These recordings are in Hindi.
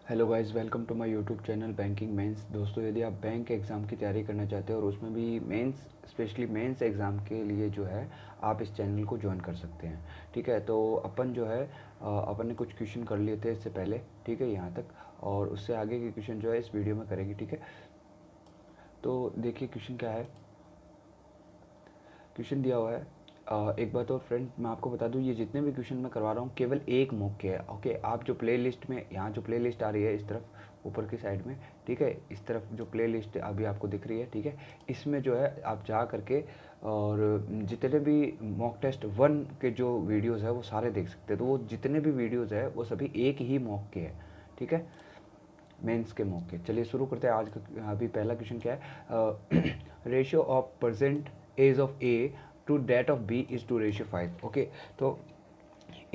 Hello guys, welcome to my YouTube channel Banking Mains. दोस्तों, यदि आप बैंक एग्ज़ाम की तैयारी करना चाहते हैं और उसमें भी मेंस, स्पेशली मेंस एग्ज़ाम के लिए जो है आप इस चैनल को ज्वाइन कर सकते हैं। ठीक है, तो अपन जो है अपन ने कुछ क्वेश्चन कर लिए थे इससे पहले, ठीक है, यहाँ तक, और उससे आगे के क्वेश्चन जो है इस वीडियो में करेंगे। ठीक है, तो देखिए क्वेश्चन क्या है। क्वेश्चन दिया हुआ है। एक बात और फ्रेंड, मैं आपको बता दूं, ये जितने भी क्वेश्चन मैं करवा रहा हूँ केवल एक मॉक के है। ओके, आप जो प्ले लिस्ट में, यहाँ जो प्ले लिस्ट आ रही है इस तरफ ऊपर की साइड में, ठीक है, इस तरफ जो प्ले लिस्ट अभी आपको दिख रही है, ठीक है, इसमें जो है आप जा करके और जितने भी मॉक टेस्ट 1 के जो वीडियोज़ है वो सारे देख सकते हैं। तो वो जितने भी वीडियोज़ है वो सभी एक ही मॉक के हैं। ठीक है, मेंस के मौके। चलिए शुरू करते हैं आज का। अभी पहला क्वेश्चन क्या है। Ratio of percentage of A to that of B is 2:5। Okay, तो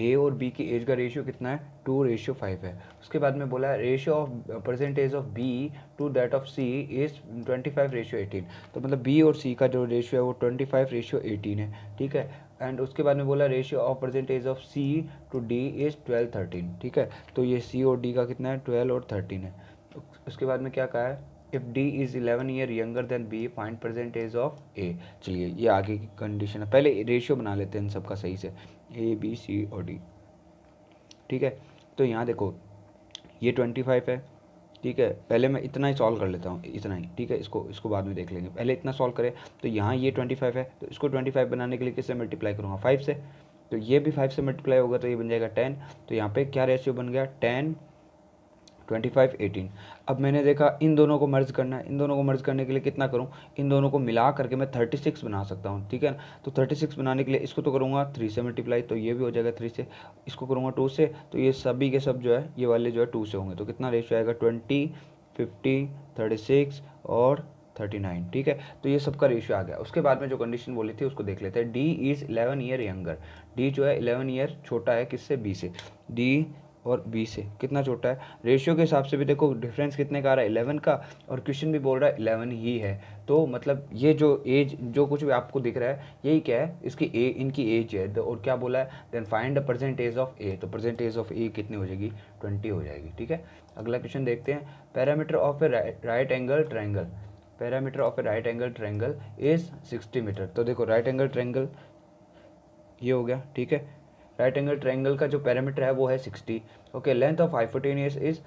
ए और बी की एज का रेशियो कितना है, 2:5 है। उसके बाद में बोला है ratio of percentage of B to that of C is 25:18। तो मतलब बी और सी का जो रेशियो है वो 25:18 है। ठीक है, एंड उसके बाद में बोला ratio of percentage of C to D is 12:13। ठीक है, तो ये सी और डी का कितना है, 12 और 13 है। तो उसके बाद में क्या कहा है, if D is 11 year younger than B find percentage of A. चलिए ये आगे की कंडीशन है, पहले रेशियो बना लेते हैं इन सबका सही से, ए बी सी और डी। ठीक है, तो यहाँ देखो ये 25 है। ठीक है, पहले मैं इतना ही सॉल्व कर लेता हूँ, इतना ही। ठीक है, इसको इसको बाद में देख लेंगे, पहले इतना सॉल्व करें। तो यहाँ ये 25 है, तो इसको 25 बनाने के लिए किससे मल्टीप्लाई करूँगा, 5 से। तो ये भी 5 से मल्टीप्लाई होगा तो ये बन जाएगा 10। तो यहाँ पे क्या रेशियो बन गया, 10 25 18। अब मैंने देखा इन दोनों को मर्ज करना है। इन दोनों को मर्ज करने के लिए कितना करूं, इन दोनों को मिला करके मैं 36 बना सकता हूं। ठीक है ना, तो 36 बनाने के लिए इसको तो करूंगा 3 से मल्टीप्लाई, तो ये भी हो जाएगा 3 से। इसको करूंगा 2 से, तो ये सभी के सब जो है ये वाले जो है 2 से होंगे। तो कितना रेशियो आएगा, 20 50 36 और 39। ठीक है, तो ये सबका रेशियो आ गया। उसके बाद में जो कंडीशन बोली थी उसको देख लेते हैं। D is 11 year younger. D जो है 11 ईयर छोटा है किससे, बी से। डी और बी से कितना छोटा है, रेशियो के हिसाब से भी देखो डिफरेंस कितने का आ रहा है, 11 का, और क्वेश्चन भी बोल रहा है 11 ही है। तो मतलब ये जो एज जो कुछ भी आपको दिख रहा है यही क्या है, इसकी ए, इनकी एज है। और क्या बोला है, then find the percentage of A. तो परसेंटेज ऑफ ए कितनी हो जाएगी, 20 हो जाएगी। ठीक है, अगला क्वेश्चन देखते हैं। Parameter of a right angle triangle, parameter of a right angle triangle is 60 metre. तो देखो राइट एंगल ट्रायंगल ये हो गया। ठीक है, राइट एंगल ट्रायंगल का जो पैरामीटर है वो है 60। Okay, length of hypotenuse is,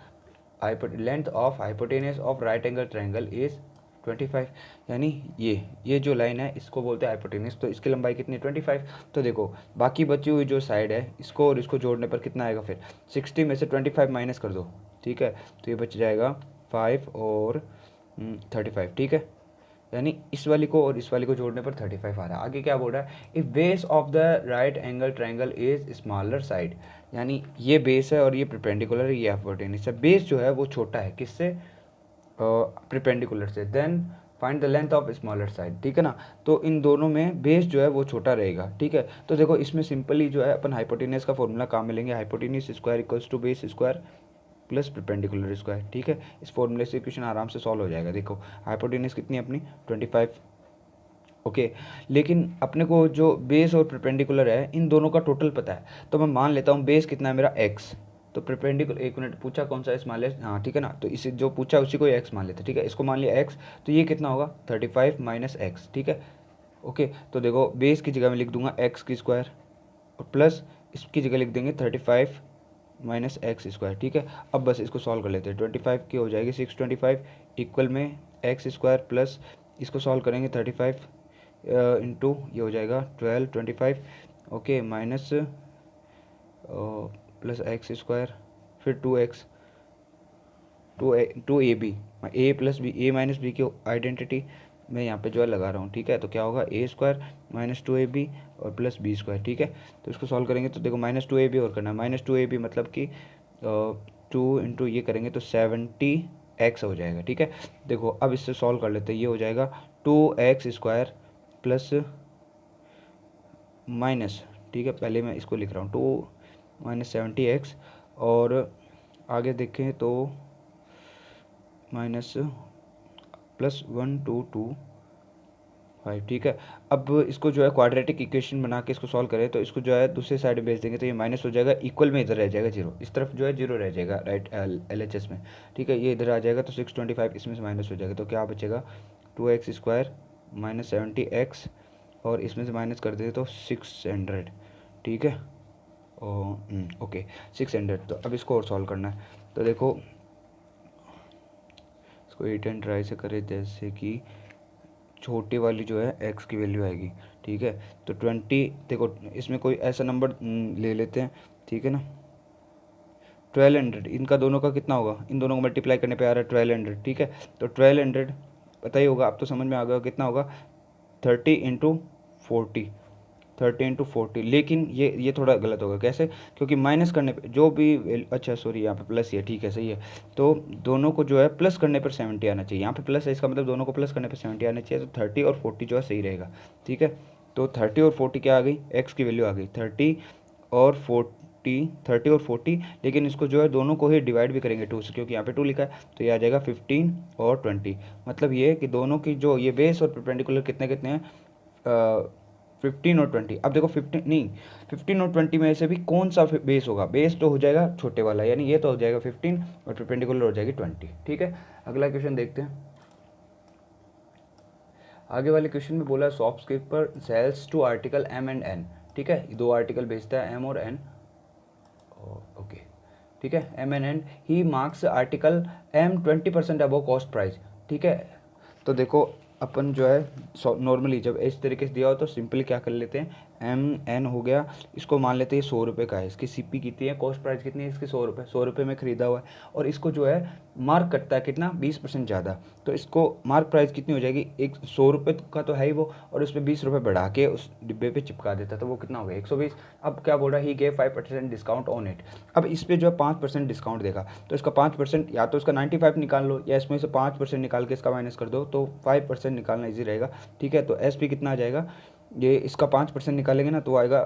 length of hypotenuse of right angle triangle is 25। यानी ये जो लाइन है इसको बोलते हैं हाइपोटेनियस। तो इसकी लंबाई कितनी, 25। तो देखो बाकी बची हुई जो साइड है इसको और इसको जोड़ने पर कितना आएगा, फिर 60 में से 25 माइनस कर दो। ठीक है, तो ये बच जाएगा 5 और 35। ठीक है, यानी इस वाली को और इस वाली को जोड़ने पर 35 आ रहा है। आगे क्या बोल रहा है, if base of the right angle triangle is smaller side. यानी ये बेस है और ये प्रिपेंडिकुलर है, ये हाइपोटेन्यूस है। बेस जो है वो छोटा है किससे, प्रिपेंडिकुलर से। Then find the length of smaller side. ठीक है ना, तो इन दोनों में बेस जो है वो छोटा रहेगा। ठीक है, तो देखो इसमें सिंपली जो है अपन हाइपोटेन्यूस का फॉर्मूला काम में लेंगे, hypotenuse square equals to base square plus perpendicular square. ठीक है, इस फॉर्मूले से क्वेश्चन आराम से सॉल्व हो जाएगा। देखो हाइपोटेनस कितनी अपनी 25। ओके, लेकिन अपने को जो बेस और परपेंडिकुलर है इन दोनों का टोटल पता है। तो मैं मान लेता हूँ बेस कितना है मेरा x, तो परपेंडिकुलर, एक मिनट, पूछा कौन सा x मान ले, हाँ ठीक है ना, तो इसे जो पूछा उसी को x मान लेते। ठीक है, इसको मान लिया x, तो ये कितना होगा 35 माइनस एक्स। ठीक है, ओके, तो देखो बेस की जगह मैं लिख दूंगा एक्स की स्क्वायर और प्लस इसकी जगह लिख देंगे 35 माइनस एक्स स्क्वायर। ठीक है, अब बस इसको सॉल्व कर लेते हैं। 25 की हो जाएगी 625 इक्वल में एक्स स्क्वायर प्लस इसको सॉल्व करेंगे 35 इंटू ये हो जाएगा 1225। Okay, minus plus X square फिर 2x, two A B, A plus B, A minus B की आइडेंटिटी मैं यहाँ पे जो है लगा रहा हूँ। ठीक है, तो क्या होगा ए स्क्वायर माइनस 2ab और प्लस बी स्क्वायर। ठीक है, तो इसको सॉल्व करेंगे तो देखो -2ab और करना है, -2ab मतलब कि 2 इंटू ये करेंगे तो 70x हो जाएगा। ठीक है, देखो अब इससे सॉल्व कर लेते हैं। ये हो जाएगा 2x स्क्वायर प्लस माइनस, ठीक है, पहले मैं इसको लिख रहा हूँ 2 माइनस 70x, और आगे देखें तो माइनस प्लस 1 2 2 5, ठीक है। अब इसको जो है क्वाड्रेटिक इक्वेशन बना के इसको सॉल्व करें तो इसको जो है दूसरे साइड में भेज देंगे तो ये माइनस हो जाएगा, इक्वल में इधर रह जाएगा 0, इस तरफ जो है 0 रह जाएगा, राइट, LHS में, ठीक है। ये इधर आ जाएगा तो 625 इसमें से माइनस हो जाएगा तो क्या बचेगा 2x² माइनस 70x, और इसमें से माइनस कर देते तो 600, ठीक है। ओके 600। तो अब इसको और सॉल्व करना है तो देखो इसको 8 एंड ट्राई से करें, जैसे कि छोटी वाली जो है x की वैल्यू आएगी, ठीक है। तो 20, देखो इसमें कोई ऐसा नंबर ले लेते हैं, ठीक है ना। 1200, इनका दोनों का कितना होगा, इन दोनों को मल्टीप्लाई करने पे आ रहा है 1200, ठीक है। तो 1200 पता ही होगा, अब तो समझ में आ गया कितना होगा, 30 × 40, 30 × 40। लेकिन ये थोड़ा गलत होगा, कैसे, क्योंकि माइनस करने पे जो भी, अच्छा सॉरी यहाँ पे प्लस ही है, ठीक है, सही है। तो दोनों को जो है प्लस करने पर 70 आना चाहिए, यहाँ पे प्लस है, इसका मतलब दोनों को प्लस करने पर 70 आना चाहिए, तो 30 और 40 जो है सही रहेगा, ठीक है। तो 30 और 40 क्या आ गई, एक्स की वैल्यू आ गई 30 और 40, लेकिन इसको जो है दोनों को ही डिवाइड भी करेंगे 2 से, क्योंकि यहाँ पे 2 लिखा है, तो ये आ जाएगा 15 और 20। मतलब ये कि दोनों की जो ये बेस और परपेंडिकुलर कितने कितने हैं, 15 और 20। अब देखो 15 और 20 में से भी कौन सा बेस होगा, बेस तो हो जाएगा छोटे वाला, यानी ये तो हो जाएगा 15 और परपेंडिकुलर हो जाएगी 20, ठीक है। अगला क्वेश्चन देखते हैं। आगे वाले क्वेश्चन में बोला shopkeeper sells two article M and N, ठीक है, दो आर्टिकल बेचता है M और N, ओके, ठीक है, M and N। He marks article M 20% above cost price, ठीक है। तो देखो अपन जो है नॉर्मली जब इस तरीके से दिया हो तो सिंपली क्या कर लेते हैं, MN हो गया, इसको मान लेते हैं 100 रुपये का है, इसकी CP कितनी है, कॉस्ट प्राइस कितनी है इसकी 100 रुपये, 100 रुपये में ख़रीदा हुआ है, और इसको जो है मार्क कटता है कितना 20% ज़्यादा, तो इसको मार्क प्राइस कितनी हो जाएगी, 100 रुपये का तो है ही वो, और उस पर 20 रुपये बढ़ा के उस डिब्बे पे चिपका देता, तो वो कितना हो गया 120। अब क्या बोल रहा है, he gave 5% discount on it. अब इस पर जो है 5% डिस्काउंट देगा, तो इसका 5% या तो इसका 95 निकाल लो, या इसमें से 5% निकाल के इसका माइनस कर दो, तो 5% निकालना ईजी रहेगा, ठीक है। तो SP कितना आ जाएगा, ये इसका 5% निकालेंगे ना तो आएगा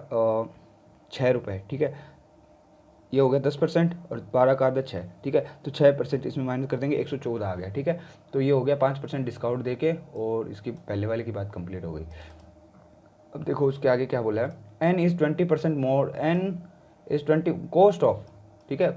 6 रुपये, ठीक है। ये हो गया 10% और 12 का आधा 6, ठीक है। तो 6% इसमें माइनस कर देंगे, 114 आ गया, ठीक है। तो ये हो गया 5% डिस्काउंट देके, और इसकी पहले वाले की बात कंप्लीट हो गई। अब देखो उसके आगे क्या बोला है, N is 20% more, N is 20 cost of, ठीक है,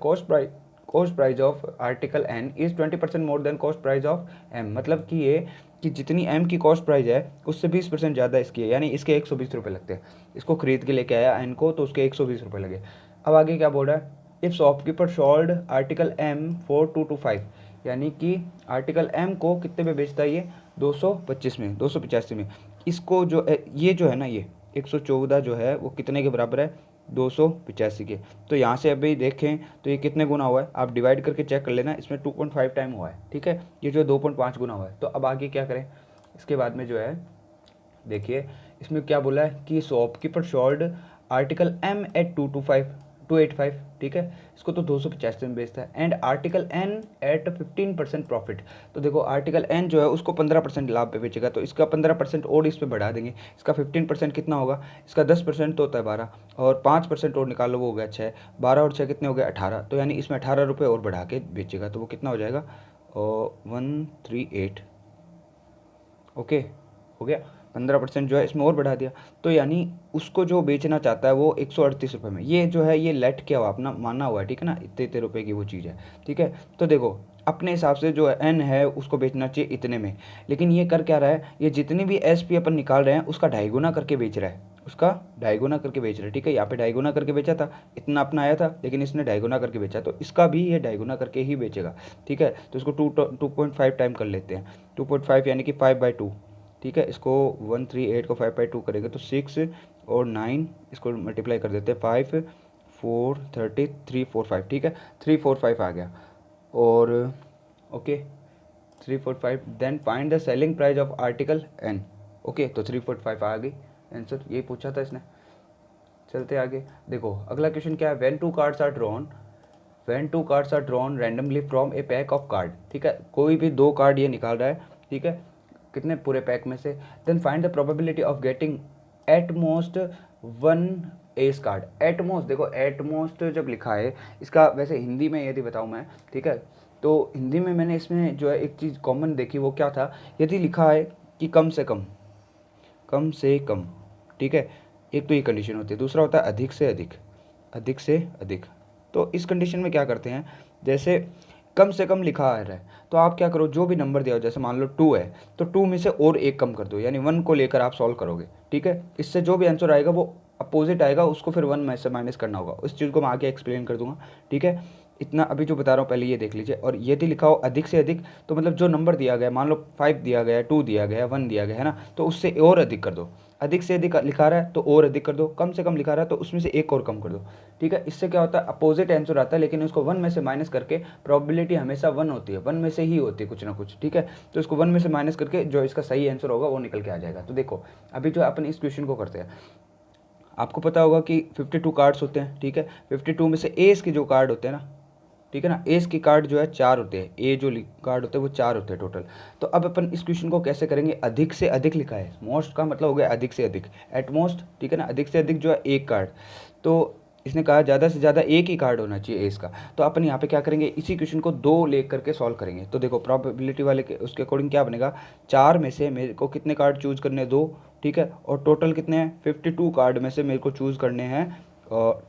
cost price of article N is 20% more than cost price of M। मतलब कि ये कि जितनी M की कॉस्ट प्राइस है उससे 20% ज़्यादा इसकी है, यानी इसके 120 रुपये लगते हैं। इसको खरीद के लेके आया N को, तो उसके 120 रुपये लगे। अब आगे क्या बोल रहा है, if shopkeeper sold article M for 225, यानी कि आर्टिकल M को कितने में बेचता है ये, 225 में, 285 में। इसको जो ये जो है ना, ये 114 जो है वो कितने के बराबर है, 285 के। तो यहाँ से अभी देखें तो ये कितने गुना हुआ है, आप डिवाइड करके चेक कर लेना, इसमें 2.5 टाइम हुआ है, ठीक है। ये जो 2.5 गुना हुआ है। तो अब आगे क्या करें, इसके बाद में जो है देखिए इसमें क्या बोला है कि shopkeeper sold article M at 285, ठीक है, इसको तो 285 में बेचता है, and article N at 15% profit. तो देखो आर्टिकल N जो है उसको 15% लाभ पे बेचेगा, तो इसका 15% और इस पे बढ़ा देंगे, इसका 15% कितना होगा, इसका 10% तो होता है 12, और 5% और निकालो वो हो गया 6, 12 और 6 कितने हो गए 18, तो यानी इसमें 18 रुपये और बढ़ा के बेचेगा, तो वो कितना हो जाएगा 138, ओके, हो गया। 15% जो है इसमें और बढ़ा दिया, तो यानी उसको जो बेचना चाहता है वो 138 रुपये में, ये जो है ये लेट क्या हुआ, अपना माना हुआ है, ठीक है ना, इतने इतने रुपये की वो चीज़ है, ठीक है। तो देखो अपने हिसाब से जो N है उसको बेचना चाहिए इतने में, लेकिन ये कर क्या रहा है, ये जितनी भी SP अपन निकाल रहे हैं उसका 2.5 गुना करके बेच रहा है, उसका 2.5 गुना करके बेच रहा है, ठीक है। यहाँ पे 2.5 गुना करके बेचा था, इतना अपना आया था, लेकिन इसने 2.5 गुना करके बेचा, तो इसका भी ये 2.5 गुना करके ही बेचेगा, ठीक है। तो इसको 2.5 टाइम कर लेते हैं, 2.5 यानी कि 5/2, ठीक है। इसको 138 को 5/2 करेंगे तो 6 और 9, इसको मल्टीप्लाई कर देते हैं, 5 4 30 3 4 5, ठीक है, 345 आ गया, और okay 345। Then find the selling price of article N, okay, तो 345 आ गई आंसर, ये पूछा था इसने। चलते आगे, देखो अगला क्वेश्चन क्या है, when two cards are drawn randomly from a pack of card, ठीक है, कोई भी 2 कार्ड ये निकाल रहा है, ठीक है, कितने पूरे पैक में से, then find the probability of getting at most 1 ace card. At most, देखो एट मोस्ट जब लिखा है, इसका वैसे हिंदी में यदि बताऊँ मैं, ठीक है, तो हिंदी में मैंने इसमें जो है एक चीज़ कॉमन देखी, वो क्या था, यदि लिखा है कि कम से कम, कम से कम, ठीक है, एक तो ये कंडीशन होती है। दूसरा होता है अधिक से अधिक, अधिक से अधिक। तो इस कंडीशन में क्या करते हैं, जैसे कम से कम लिखा आ रहा है तो आप क्या करो, जो भी नंबर दिया हो, जैसे मान लो 2 है तो 2 में से और एक कम कर दो, यानी 1 को लेकर आप सॉल्व करोगे, ठीक है। इससे जो भी आंसर आएगा वो अपोजिट आएगा, उसको फिर 1 में से माइनस करना होगा। उस चीज़ को मैं आगे एक्सप्लेन कर दूंगा, ठीक है। इतना अभी जो बता रहा हूँ पहले ये देख लीजिए। और यदि लिखा हो अधिक से अधिक, तो मतलब जो नंबर दिया गया है, मान लो 5 दिया गया है, 2 दिया गया है, 1 दिया गया है ना, तो उससे और अधिक कर दो। अधिक से अधिक लिखा रहा है तो और अधिक कर दो, कम से कम लिखा रहा है तो उसमें से एक और कम कर दो, ठीक है। इससे क्या होता है, अपोजिट आंसर आता है, लेकिन उसको 1 में से माइनस करके, प्रोबेबिलिटी हमेशा 1 होती है, 1 में से ही होती है कुछ ना कुछ, ठीक है। तो इसको 1 में से माइनस करके जो इसका सही आंसर होगा वो निकल के आ जाएगा। तो देखो अभी जो अपन इस क्वेश्चन को करते हैं, आपको पता होगा कि 52 कार्ड्स होते हैं, ठीक है। 52 में से एस के जो कार्ड होते हैं ना, ठीक है ना, एस के कार्ड जो है 4 होते हैं, ए जो कार्ड होते हैं वो 4 होते हैं टोटल। तो अब अपन इस क्वेश्चन को कैसे करेंगे, अधिक से अधिक लिखा है, मोस्ट का मतलब हो गया अधिक से अधिक, एट मोस्ट, ठीक है ना, अधिक से अधिक जो है एक कार्ड। तो इसने कहा ज़्यादा से ज़्यादा एक ही कार्ड होना चाहिए एस का। तो अपन यहाँ पे क्या करेंगे, इसी क्वेश्चन को 2 ले करके सॉल्व करेंगे। तो देखो प्रोबेबिलिटी वाले के उसके अकॉर्डिंग क्या बनेगा, 4 में से मेरे को कितने कार्ड चूज़ करने हैं, 2, ठीक है। और टोटल कितने हैं, 52 कार्ड में से मेरे को चूज़ करने हैं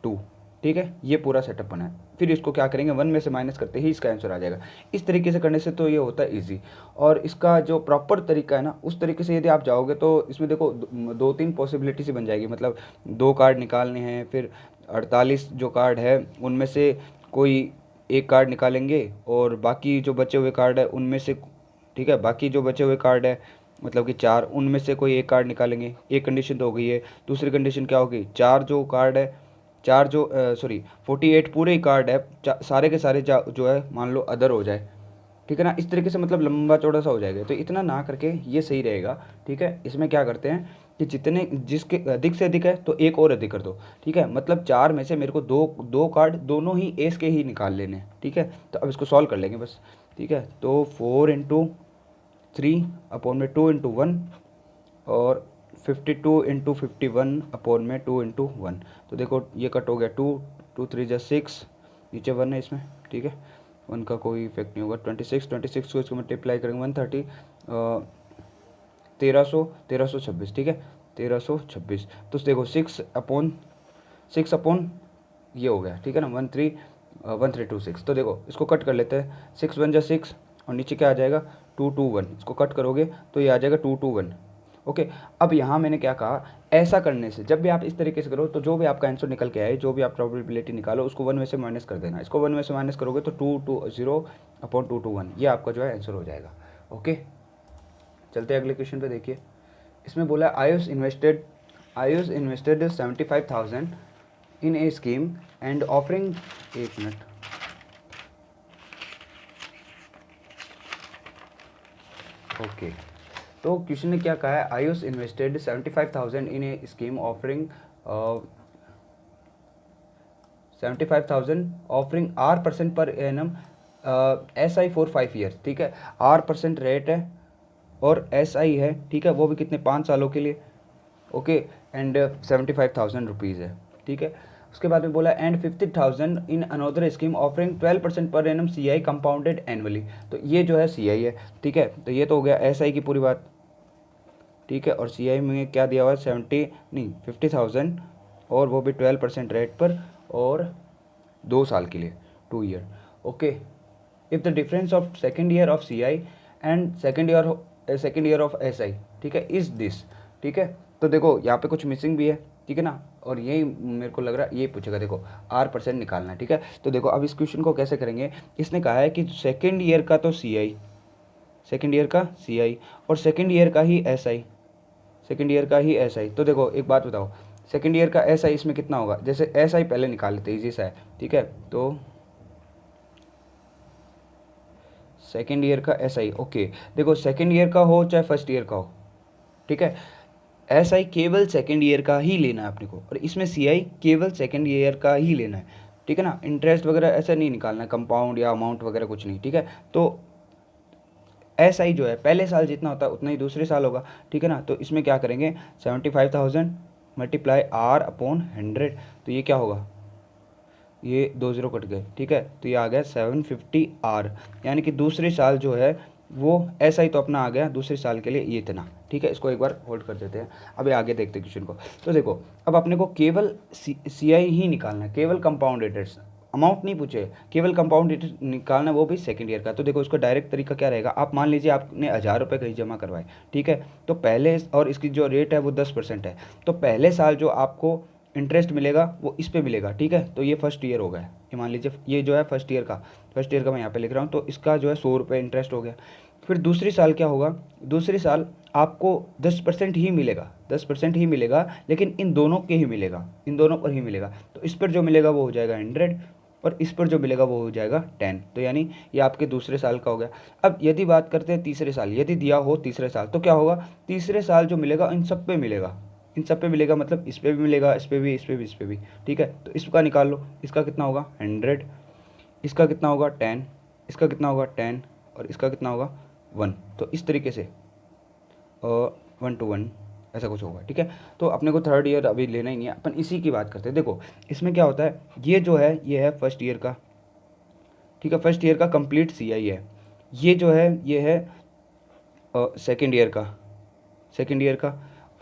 2, ठीक है। ये पूरा सेटअप बना है। फिर इसको क्या करेंगे, 1 में से माइनस करते ही इसका आंसर आ जाएगा। इस तरीके से करने से तो ये होता है ईजी। और इसका जो प्रॉपर तरीका है ना, उस तरीके से यदि आप जाओगे तो इसमें देखो 2-3 पॉसिबिलिटी से बन जाएगी। मतलब 2 कार्ड निकालने हैं, फिर 48 जो कार्ड है उनमें से कोई एक कार्ड निकालेंगे, और बाकी जो बचे हुए कार्ड है उनमें से, ठीक है, बाकी जो बचे हुए कार्ड है मतलब कि 4, उनमें से कोई एक कार्ड निकालेंगे। एक कंडीशन तो हो गई है। दूसरी कंडीशन क्या होगी, 4 जो कार्ड है, 4 जो 48 पूरे ही कार्ड है, सारे के सारे जो है मान लो अदर हो जाए, ठीक है ना। इस तरीके से मतलब लंबा चौड़ा सा हो जाएगा, तो इतना ना करके ये सही रहेगा, ठीक है। इसमें क्या करते हैं कि जितने जिसके अधिक से अधिक है तो एक और अधिक कर दो, ठीक है। मतलब 4 में से मेरे को दो कार्ड दोनों ही एस के ही निकाल लेने हैं, ठीक है। तो अब इसको सॉल्व कर लेंगे बस, ठीक है। तो 4 × 3 अपॉन में 2 × 1, और 52 × 51 अपॉन में 2 × 1। तो देखो ये कट हो गया, 2 2 3 जा 6, नीचे 1 है इसमें, ठीक है। 1 का कोई इफेक्ट नहीं होगा। 26 को इसको मल्टीप्लाई करेंगे 130, 1326, ठीक है, 1326। तो देखो 6 अपॉन ये हो गया, ठीक है ना, 1326। तो देखो इसको कट कर लेते हैं, 6 1 जा 6, और नीचे क्या आ जाएगा 2 2 1। इसको कट करोगे तो ये आ जाएगा 2 2 1, ओके। अब यहाँ मैंने क्या कहा, ऐसा करने से जब भी आप इस तरीके से करो तो जो भी आपका आंसर निकल के आए, जो भी आप प्रोबेबिलिटी निकालो उसको 1 में से माइनस कर देना। इसको 1 में से माइनस करोगे तो 2 अपॉन 2 1, ये आपका जो है आंसर हो जाएगा, ओके। चलते हैं अगले क्वेश्चन पे। देखिए इसमें बोला Ayush invested 75,000 in A scheme and offering, एक मिनट, ओके। तो क्वेश्चन ने क्या कहा है, Ayush invested 75,000 in A scheme offering 75,000 offering R% per annum SI for 5 year, ठीक है। R% रेट है और SI है, ठीक है, वो भी कितने, 5 सालों के लिए, ओके। एंड 75,000 रुपीज़ है, ठीक है। उसके बाद में बोला and 50,000 in another scheme offering 12% per annum CI compounded annually. तो ये जो है CI है, ठीक है। तो ये तो हो गया SI की पूरी बात, ठीक है। और CI में क्या दिया हुआ है, 50,000, और वो भी 12% रेट पर, और 2 साल के लिए, 2 year, okay. If the difference of second year of CI and second year of SI, ठीक है, इज दिस, ठीक है। तो देखो यहाँ पे कुछ मिसिंग भी है, ठीक है ना, और यही मेरे को लग रहा है ये पूछेगा, देखो R% निकालना है, ठीक है। तो देखो अब इस क्वेश्चन को कैसे करेंगे, इसने कहा है कि सेकेंड ईयर का तो CI, सेकेंड ईयर का CI, और सेकेंड ईयर का ही SI, सेकेंड ईयर का ही SI। तो देखो एक बात बताओ, सेकेंड ईयर का SI इसमें कितना होगा, जैसे SI पहले निकाल लेते, ईजी सा है, ठीक है। तो सेकेंड ईयर का SI, ओके। देखो सेकेंड ईयर का हो चाहे फर्स्ट ईयर का हो, ठीक है, SI केवल सेकेंड ईयर का ही लेना है अपने को, और इसमें CI केवल सेकेंड ईयर का ही लेना है, ठीक है ना। इंटरेस्ट वगैरह ऐसा नहीं निकालना है, कंपाउंड या अमाउंट वगैरह कुछ नहीं, ठीक है। तो SI जो है पहले साल जितना होता है उतना ही दूसरे साल होगा, ठीक है ना। तो इसमें क्या करेंगे, 75,000 मल्टीप्लाई R/100, तो ये क्या होगा, ये 2 0 कट गए, ठीक है। तो ये आ गया 750R, यानी कि दूसरे साल जो है वो SI तो अपना आ गया दूसरे साल के लिए ये इतना, ठीक है। ठीक है, इसको एक बार होल्ड कर देते हैं, अभी आगे देखते हैं क्वेश्चन को। तो देखो अब अपने को केवल सी आई ही निकालना है, केवल कंपाउंड इंटरेस्ट, अमाउंट नहीं पूछे, केवल कंपाउंड इंटरेस्ट निकालना, वो भी सेकंड ईयर का। तो देखो इसका डायरेक्ट तरीका क्या रहेगा, आप मान लीजिए आपने 1000 रुपये कहीं जमा करवाए, ठीक है, तो पहले, और इसकी जो रेट है वो 10% है, तो पहले साल जो आपको इंटरेस्ट मिलेगा वो इस पे मिलेगा, ठीक है। तो ये फर्स्ट ईयर हो गया, ये मान लीजिए ये जो है फर्स्ट ईयर का मैं यहाँ पे लिख रहा हूँ, तो इसका जो है 100 रुपये इंटरेस्ट हो गया। फिर दूसरी साल क्या होगा, दूसरी साल आपको 10% ही मिलेगा, 10% ही मिलेगा, लेकिन इन दोनों के ही मिलेगा, इन दोनों पर ही मिलेगा। तो इस पर जो मिलेगा वो हो जाएगा 100, और इस पर जो मिलेगा वो हो जाएगा 10। तो यानी ये आपके दूसरे साल का हो गया। अब यदि बात करते हैं तीसरे साल, यदि दिया हो तीसरे साल, तो क्या होगा, तीसरे साल जो मिलेगा इन सब पे मिलेगा, इन सब पे मिलेगा, मतलब इस पे भी मिलेगा, इस पे भी, इस पे भी, इस पे भी, ठीक है। तो इसका निकाल लो, इसका कितना होगा 100, इसका कितना होगा 10, इसका कितना होगा 10, और इसका कितना होगा 1। तो इस तरीके से 1 to 1 ऐसा कुछ होगा, ठीक है। तो अपने को थर्ड ईयर अभी लेना ही नहीं है, अपन इसी की बात करते हैं। देखो इसमें क्या होता है, ये जो है ये है फर्स्ट ईयर का, ठीक है, फर्स्ट ईयर का कंप्लीट सी आई है। ये जो है ये है सेकेंड ईयर का, सेकेंड ईयर का,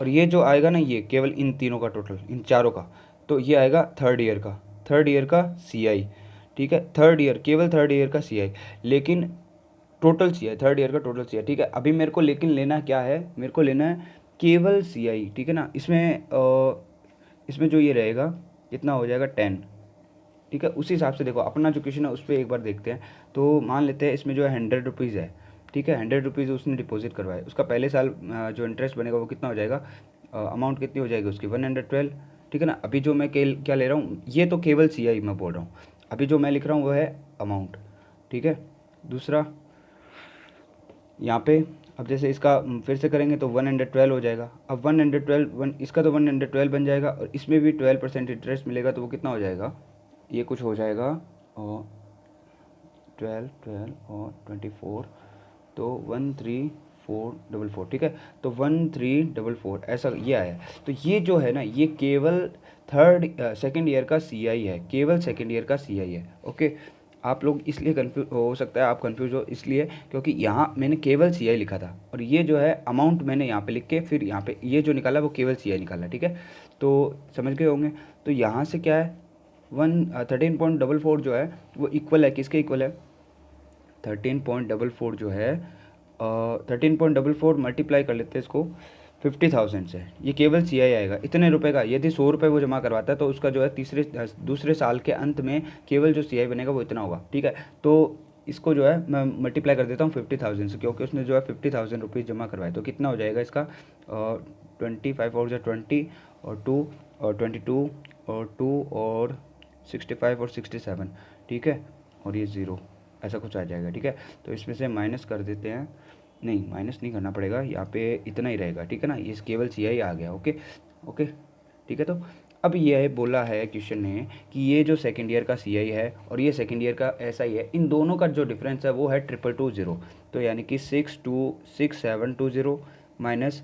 और ये जो आएगा ना ये केवल इन तीनों का टोटल, इन चारों का, तो ये आएगा थर्ड ईयर का, थर्ड ईयर का सी आई, ठीक है, थर्ड ईयर, केवल थर्ड ईयर का सी आई, लेकिन टोटल सी आई, थर्ड ईयर का टोटल सी आई, ठीक है। अभी मेरे को लेकिन लेना क्या है, मेरे को लेना है केवल सी आई, ठीक है ना। इसमें जो ये रहेगा कितना हो जाएगा 10, ठीक है। उसी हिसाब से देखो अपना जो क्वेश्चन है उस पर एक बार देखते हैं। तो मान लेते हैं इसमें जो है 100 रुपीज़ है, ठीक है, 100 रुपीज़ उसने डिपॉजिट करवाए, उसका पहले साल जो इंटरेस्ट बनेगा वो कितना हो जाएगा, अमाउंट कितनी हो जाएगी उसकी 112, ठीक है ना। अभी जो मैं क्या ले रहा हूँ, ये तो केवल सी आई मैं बोल रहा हूँ, अभी जो मैं लिख रहा हूँ वो है अमाउंट, ठीक है। दूसरा यहाँ पे अब जैसे इसका फिर से करेंगे तो 112 हो जाएगा। अब 112 इसका तो 112 बन जाएगा, और इसमें भी 12% इंटरेस्ट मिलेगा, तो वो कितना हो जाएगा, ये कुछ हो जाएगा, और 12 और 24, तो 13444, ठीक है। तो 1344 ऐसा ये आया। तो ये जो है ना ये केवल सेकेंड ईयर का सी आई है, केवल सेकेंड ईयर का सी आई है, ओके। आप लोग इसलिए कंफ्यूज हो सकता है, आप कंफ्यूज हो इसलिए क्योंकि यहाँ मैंने केवल सी आई लिखा था, और ये जो है अमाउंट मैंने यहाँ पे लिख के फिर यहाँ पे ये जो निकाला वो केवल सी आई निकाला, ठीक है। तो समझ गए होंगे। तो यहाँ से क्या है 13.44 जो है वो इक्वल है, किसके इक्वल है, 13.44 जो है 13.44 मल्टीप्लाई कर लेते हैं इसको 50,000 से, ये केवल सी आई आएगा इतने रुपए का। यदि 100 रुपये वो जमा करवाता है तो उसका जो है दूसरे साल के अंत में केवल जो सी आई बनेगा वो इतना होगा, ठीक है। तो इसको जो है मैं मल्टीप्लाई कर देता हूँ 50,000 से, क्योंकि उसने जो है 50,000 रुपीज़ जमा करवाए। तो कितना हो जाएगा इसका 25 और जो 20 और 2 और 22 और 2 और 65 और 67, ठीक है, और ये 0 ऐसा कुछ आ जाएगा, ठीक है। तो इसमें से माइनस कर देते हैं, नहीं माइनस नहीं करना पड़ेगा, यहाँ पे इतना ही रहेगा, ठीक है ना, ये केवल सी आई आ गया, ओके ओके, ठीक है। तो अब ये है बोला है क्वेश्चन ने कि ये जो सेकेंड ईयर का सी आई है और ये सेकेंड ईयर का एस आई है, इन दोनों का जो डिफरेंस है वो है 2220। तो यानी कि 6720 माइनस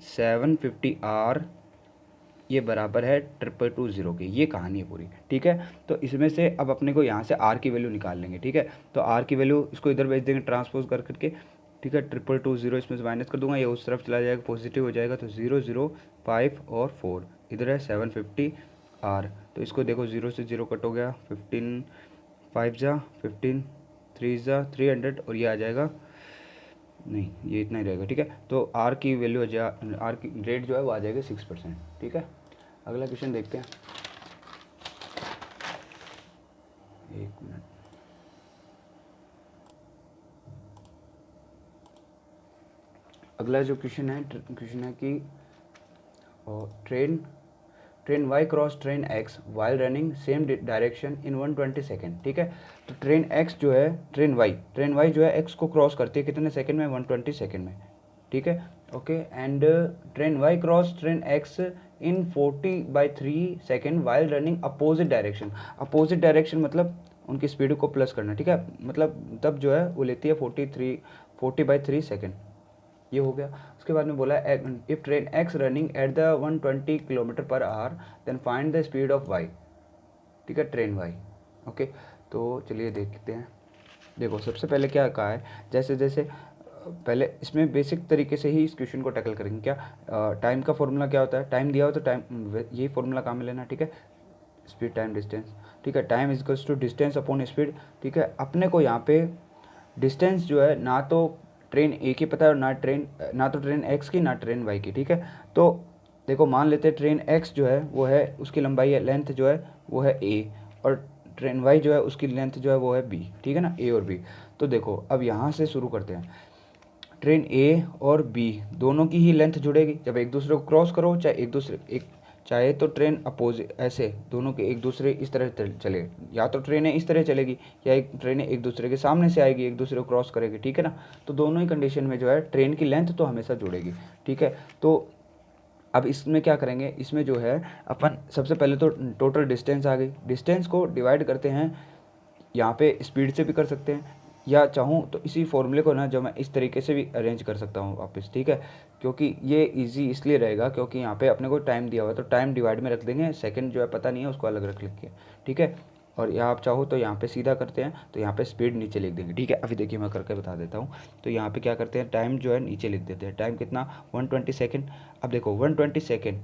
750 आर, ये बराबर है 2220 के। ये कहानी है पूरी, ठीक है। तो इसमें से अब अपने को यहाँ से आर की वैल्यू निकाल लेंगे, ठीक है। तो आर की वैल्यू इसको इधर भेज देंगे ट्रांसपोज कर करके, ठीक है। 2220 इसमें से माइनस कर दूंगा, ये उस तरफ चला जाएगा, पॉजिटिव हो जाएगा। तो 0 0 5 और 4 इधर है 750 आर। तो इसको देखो 0 से 0 कट हो गया, 15 5 जा 15 3 जा 300, और ये आ जाएगा, नहीं ये इतना ही रहेगा, ठीक है। तो आर की वैल्यू आर की रेट जो है वो आ जाएगा 6%, ठीक है। अगला क्वेश्चन देखते हैं, एक मिनट। अगला जो क्वेश्चन है कि train Y cross train X while running same direction in 120 second, ठीक है। तो ट्रेन एक्स जो है ट्रेन वाई जो है एक्स को क्रॉस करती है कितने सेकंड में, 120 सेकंड में, ठीक है, okay. And train Y cross train X in 40/3 second while running opposite direction. Opposite direction मतलब उनकी स्पीड को प्लस करना, ठीक है, मतलब तब जो है वो लेती है 40/3 सेकेंड, ये हो गया। उसके बाद में बोला if train X running at the 120 kilometre per hour then find the speed of Y, ठीक है, ट्रेन वाई, ओके। तो चलिए देखते हैं। देखो सबसे पहले क्या कहा है, जैसे जैसे पहले इसमें बेसिक तरीके से ही इस क्वेश्चन को टैकल करेंगे। क्या टाइम का फॉर्मूला क्या होता है, टाइम दिया हो तो टाइम यही फॉर्मूला काम में लेना, ठीक है, स्पीड टाइम डिस्टेंस, ठीक है, time is equals to distance upon speed, ठीक है। अपने को यहाँ पे डिस्टेंस जो है ना तो ट्रेन ए की पता है और ना तो ट्रेन एक्स की ना ट्रेन वाई की, ठीक है। तो देखो मान लेते हैं ट्रेन एक्स जो है वो है, उसकी लंबाई है, लेंथ जो है वो है ए, और ट्रेन वाई जो है उसकी लेंथ जो है वो है बी, ठीक है ना, ए और बी। तो देखो अब यहाँ से शुरू करते हैं। ट्रेन ए और बी दोनों की ही लेंथ जुड़ेगी जब एक दूसरे को क्रॉस करो, चाहे तो ट्रेन अपोजिट ऐसे दोनों के एक दूसरे इस तरह चले, या तो ट्रेनें इस तरह चलेगी या एक ट्रेनें एक दूसरे के सामने से आएगी, एक दूसरे को क्रॉस करेगी, ठीक है ना। तो दोनों ही कंडीशन में जो है ट्रेन की लेंथ तो हमेशा जुड़ेगी, ठीक है। तो अब इसमें क्या करेंगे, इसमें जो है अपन सबसे पहले तो टोटल डिस्टेंस आ गई, डिस्टेंस को डिवाइड करते हैं, यहाँ पे स्पीड से भी कर सकते हैं, या चाहूँ तो इसी फॉर्मूले को ना जो मैं इस तरीके से भी अरेंज कर सकता हूँ वापस, ठीक है। क्योंकि ये इजी इसलिए रहेगा क्योंकि यहाँ पे अपने को टाइम दिया हुआ है, तो टाइम डिवाइड में रख देंगे, सेकंड जो है पता नहीं है उसको अलग रख लेंगे, ठीक है। और यहाँ आप चाहो तो यहाँ पे सीधा करते हैं, तो यहाँ पे स्पीड नीचे लिख देंगे, ठीक है। अभी देखिए मैं करके बता देता हूँ। तो यहाँ पे क्या करते हैं, टाइम जो है नीचे लिख देते हैं, टाइम कितना 120 सेकेंड। अब देखो 120 सेकेंड,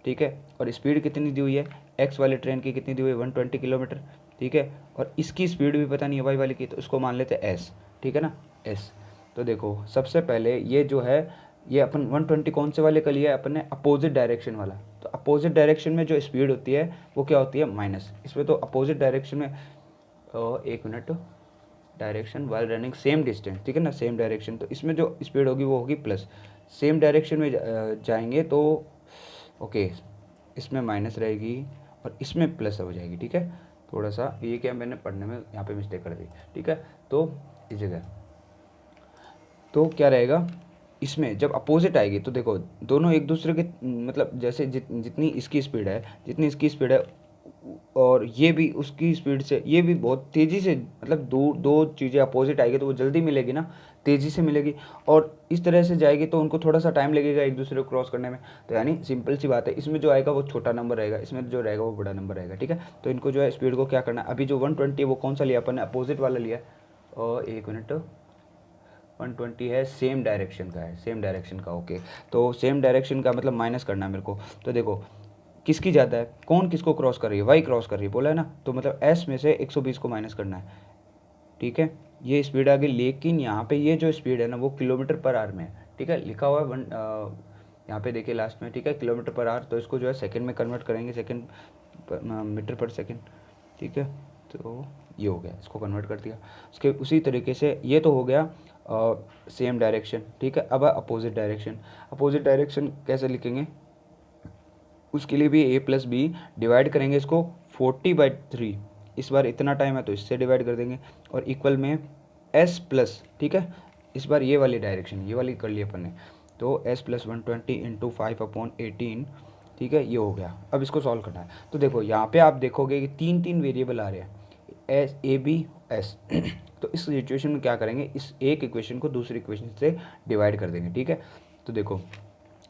ठीक है, और स्पीड कितनी दी हुई है, एक्स वाले ट्रेन की कितनी दी हुई है 120 किलोमीटर, ठीक है। और इसकी स्पीड भी पता नहीं है वाई वाले की, तो इसको मान लेते हैं एस, ठीक है ना, एस। तो देखो सबसे पहले ये जो है ये अपन 120 कौन से वाले का लिया है अपन ने, अपोजिट डायरेक्शन वाला। तो अपोजिट डायरेक्शन में जो स्पीड होती है वो क्या होती है, माइनस। इसमें तो अपोजिट डायरेक्शन में एक minute, direction while running same distance, ठीक है ना, सेम डायरेक्शन, तो इसमें जो स्पीड होगी वो होगी प्लस। सेम डायरेक्शन में जाएंगे तो ओके, इसमें माइनस रहेगी और इसमें प्लस हो जाएगी, ठीक है। थोड़ा सा ये क्या मैंने पढ़ने में यहाँ पे मिस्टेक कर दी, ठीक है। तो इस जगह तो क्या रहेगा, इसमें जब अपोजिट आएगी तो देखो दोनों एक दूसरे के मतलब जैसे जितनी इसकी स्पीड है, जितनी इसकी स्पीड है, और ये भी उसकी स्पीड से, ये भी बहुत तेज़ी से, मतलब दो दो चीज़ें अपोजिट आएगी तो वो जल्दी मिलेगी ना, तेज़ी से मिलेगी, और इस तरह से जाएगी तो उनको थोड़ा सा टाइम लगेगा एक दूसरे को क्रॉस करने में। तो यानी सिंपल सी बात है, इसमें जो आएगा वो छोटा नंबर रहेगा, इसमें जो रहेगा वो बड़ा नंबर रहेगा, ठीक है। तो इनको जो है स्पीड को क्या करना है, अभी जो 120 है वो कौन सा लिया अपन ने, अपोजिट वाला लिया, और एक मिनट, 120 है सेम डायरेक्शन का है, सेम डायरेक्शन का, ओके। तो सेम डायरेक्शन का मतलब माइनस करना है मेरे को। तो देखो किसकी ज़्यादा है, कौन किसको क्रॉस कर रही है, वाई क्रॉस कर रही है बोला है ना, तो मतलब एस में से 120 को माइनस करना है, ठीक है। ये स्पीड आ गई, लेकिन यहाँ पे ये जो स्पीड है ना वो किलोमीटर पर आवर में है, ठीक है, लिखा हुआ है यहाँ पे देखिए लास्ट में, ठीक है, किलोमीटर पर आवर। तो इसको जो है सेकंड में कन्वर्ट करेंगे, सेकंड मीटर पर सेकंड, ठीक है। तो ये हो गया, इसको कन्वर्ट कर दिया। उसके उसी तरीके से ये तो हो गया सेम डायरेक्शन, ठीक है। अब अपोजिट डायरेक्शन, अपोजिट डायरेक्शन कैसे लिखेंगे, उसके लिए भी a प्लस बी डिवाइड करेंगे इसको 40/3, इस बार इतना टाइम है तो इससे डिवाइड कर देंगे, और इक्वल में s प्लस, ठीक है, इस बार ये वाली डायरेक्शन, ये वाली कर ली अपन ने, तो s प्लस 120 इंटू 5/18, ठीक है, ये हो गया। अब इसको सॉल्व करना है। तो देखो यहाँ पे आप देखोगे कि तीन तीन वेरिएबल आ रहे हैं, एस ए बी एस तो इस सिचुएशन में क्या करेंगे, इस एक इक्वेशन को दूसरी इक्वेशन से डिवाइड कर देंगे, ठीक है। तो देखो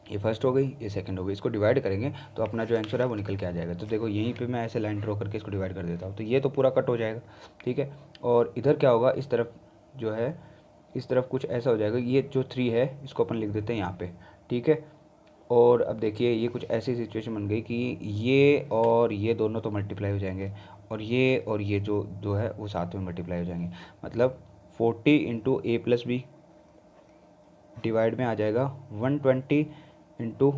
ये फर्स्ट हो गई, ये सेकंड हो गई, इसको डिवाइड करेंगे तो अपना जो आंसर है वो निकल के आ जाएगा। तो देखो यहीं पे मैं ऐसे लाइन ड्रॉ करके इसको डिवाइड कर देता हूँ, तो ये तो पूरा कट हो जाएगा, ठीक है। और इधर क्या होगा, इस तरफ जो है, इस तरफ कुछ ऐसा हो जाएगा, ये जो 3 है इसको अपन लिख देते हैं यहाँ पे, ठीक है। और अब देखिए ये कुछ ऐसी सिचुएशन बन गई कि ये और ये दोनों तो मल्टीप्लाई हो जाएंगे, और ये जो जो है वो साथ में मल्टीप्लाई हो जाएंगे, मतलब 40 इंटू ए प्लस बी डिवाइड में आ जाएगा 120 इंटू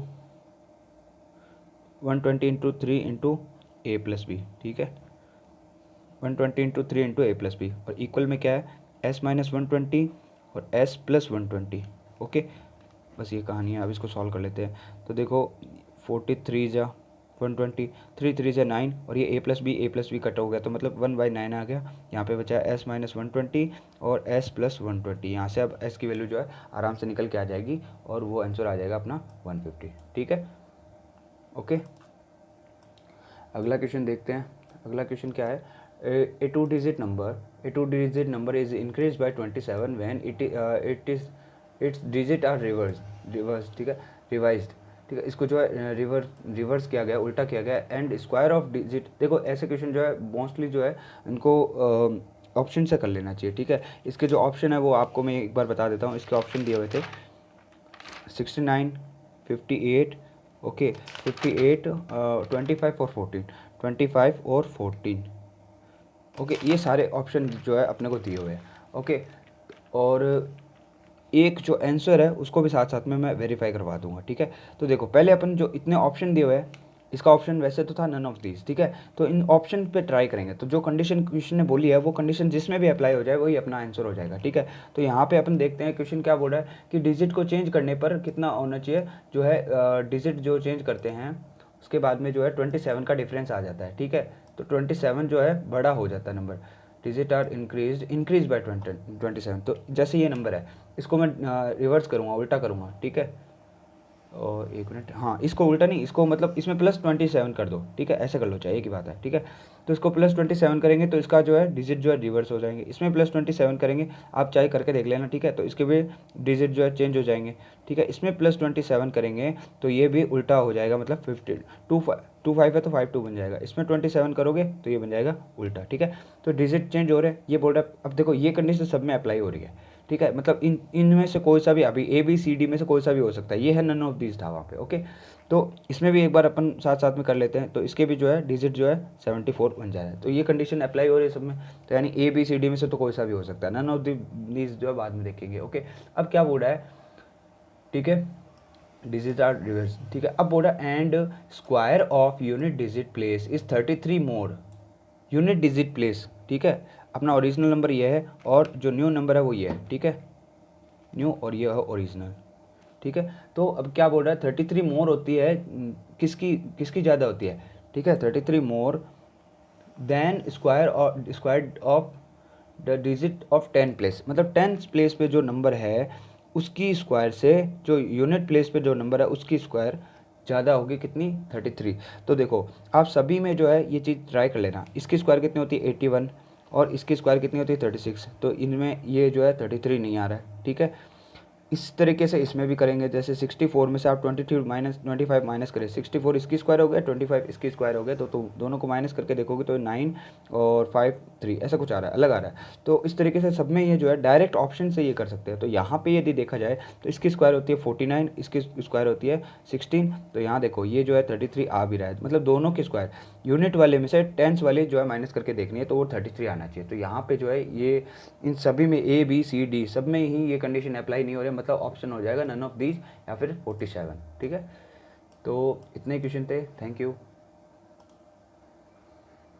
3 इंटू ए प्लस बी, ठीक है, 120 इंटू 3 इंटू ए प्लस बी, और इक्वल में क्या है, एस माइनस 120 और एस प्लस 120, ओके। बस ये कहानी है, अब इसको सॉल्व कर लेते हैं। तो देखो 43 जा 120, 3 जा 9, और ये ए प्लस बी कट हो गया, तो मतलब 1/9 आ गया। यहाँ पे बचा एस माइनस 120 और एस प्लस 120, यहाँ से अब एस की वैल्यू जो है आराम से निकल के आ जाएगी, और वो आंसर आ जाएगा अपना 150, ठीक है, ओके। अगला क्वेश्चन देखते हैं। अगला क्वेश्चन क्या है, a two digit number is increase by 27 when its digit are reverse, ठीक है, रिवाइज्ड, ठीक है। इसको जो है रिवर्स किया गया, उल्टा किया गया, एंड स्क्वायर ऑफ डिजिट। देखो ऐसे क्वेश्चन जो है मोस्टली जो है इनको ऑप्शन से कर लेना चाहिए, ठीक है। इसके जो ऑप्शन है वो आपको मैं एक बार बता देता हूँ। इसके ऑप्शन दिए हुए थे 69, 58, ओके 58, 25 और 14, 25 और 14, ओके ये सारे ऑप्शन जो है अपने को दिए हुए हैं, ओके। और एक जो आंसर है उसको भी साथ साथ में मैं वेरीफाई करवा दूंगा, ठीक है। तो देखो पहले अपन जो इतने ऑप्शन दिए हुए हैं, इसका ऑप्शन वैसे तो था नन ऑफ दिस, ठीक है। तो इन ऑप्शन पे ट्राई करेंगे, तो जो कंडीशन क्वेश्चन ने बोली है वो कंडीशन जिसमें भी अप्लाई हो जाए वही अपना आंसर हो जाएगा, ठीक है। तो यहाँ पे अपन देखते हैं क्वेश्चन क्या बोल रहा है कि डिजिट को चेंज करने पर कितना होना चाहिए, जो है डिजिट जो चेंज करते हैं उसके बाद में जो है 27 का डिफरेंस आ जाता है, ठीक है। तो 27 जो है बड़ा हो जाता है number, digit are increase by 27। तो जैसे ये नंबर है इसको मैं रिवर्स करूँगा, उल्टा करूँगा, ठीक है। और एक मिनट, हाँ इसको उल्टा नहीं, इसको मतलब इसमें +27 कर दो, ठीक है, ऐसे कर लो चाहे एक ही बात है, ठीक है। तो इसको +27 करेंगे तो इसका जो है डिजिट जो है रिवर्स हो जाएंगे, इसमें +27 करेंगे, आप चाहे करके देख लेना, ठीक है। तो इसके भी डिजिट जो है चेंज हो जाएंगे, ठीक है। इसमें +27 करेंगे तो ये भी उल्टा हो जाएगा, मतलब 50 2 5 है तो 5 2 बन जाएगा, इसमें 27 करोगे तो ये बन जाएगा उल्टा, ठीक है। तो डिजिट चेंज हो रहे हैं ये बोल रहा है। अब देखो ये कंडीशन सब में अप्लाई हो रही है, ठीक है। मतलब इनमें से कोई सा भी, अभी ABCD में से कोई सा भी हो सकता है, ये है नन ऑफ दिस था वहाँ पे, ओके। तो इसमें भी एक बार अपन साथ साथ में कर लेते हैं, तो इसके भी जो है डिजिट जो है 74 बन जाए, तो ये कंडीशन अप्लाई हो रही है सब में। तो यानी ABCD में से तो कोई सा भी हो सकता है, नन ऑफ दिस जो है बाद में देखेंगे, ओके। अब क्या बोल रहा है, ठीक है, डिजिट आर रिवर्स, ठीक है। अब बोल रहा है and square of unit digit place is 33 more unit digit place, ठीक है। अपना ओरिजिनल नंबर ये है और जो न्यू नंबर है वो ये है, ठीक है, न्यू, और ये है ओरिजिनल, ठीक है। तो अब क्या बोल रहा है 33 मोर होती है, किसकी किसकी ज़्यादा होती है, ठीक है। 33 more than square of the digit of 10 place, मतलब 10 प्लेस पे जो नंबर है उसकी स्क्वायर से जो यूनिट प्लेस पे जो नंबर है उसकी स्क्वायर ज़्यादा होगी, कितनी, 33। तो देखो आप सभी में जो है ये चीज़ ट्राई कर लेना, इसकी स्क्वायर कितनी होती है 81 और इसकी स्क्वायर कितनी होती है 36, तो इनमें ये जो है 33 नहीं आ रहा है, ठीक है। इस तरीके से इसमें भी करेंगे, जैसे 64 में से आप 25 माइनस करें, 64 इसकी स्क्वायर हो गया, 25 इसकी स्क्वायर हो गया, तो दोनों को माइनस करके देखोगे तो 9 और 5 3 ऐसा कुछ आ रहा है, अलग आ रहा है। तो इस तरीके से सब में ये जो है डायरेक्ट ऑप्शन से ये कर सकते हैं। तो यहाँ पे यदि देखा जाए तो इसकी स्क्वायर होती है 49, इसकी स्क्वायर होती है 16, तो यहाँ देखो ये जो है 33 आ भी रहा है, मतलब दोनों की स्क्वायर यूनिट वाले में से टेंस वाले जो है माइनस करके देखनी है, तो वो 33 आना चाहिए। तो यहाँ पे जो है ये इन सभी में ABCD सब में ही ये कंडीशन अप्लाई नहीं हो रही, मतलब ऑप्शन हो जाएगा नन ऑफ दीज या फिर 47, ठीक है। तो इतने क्वेश्चन थे, थैंक यू।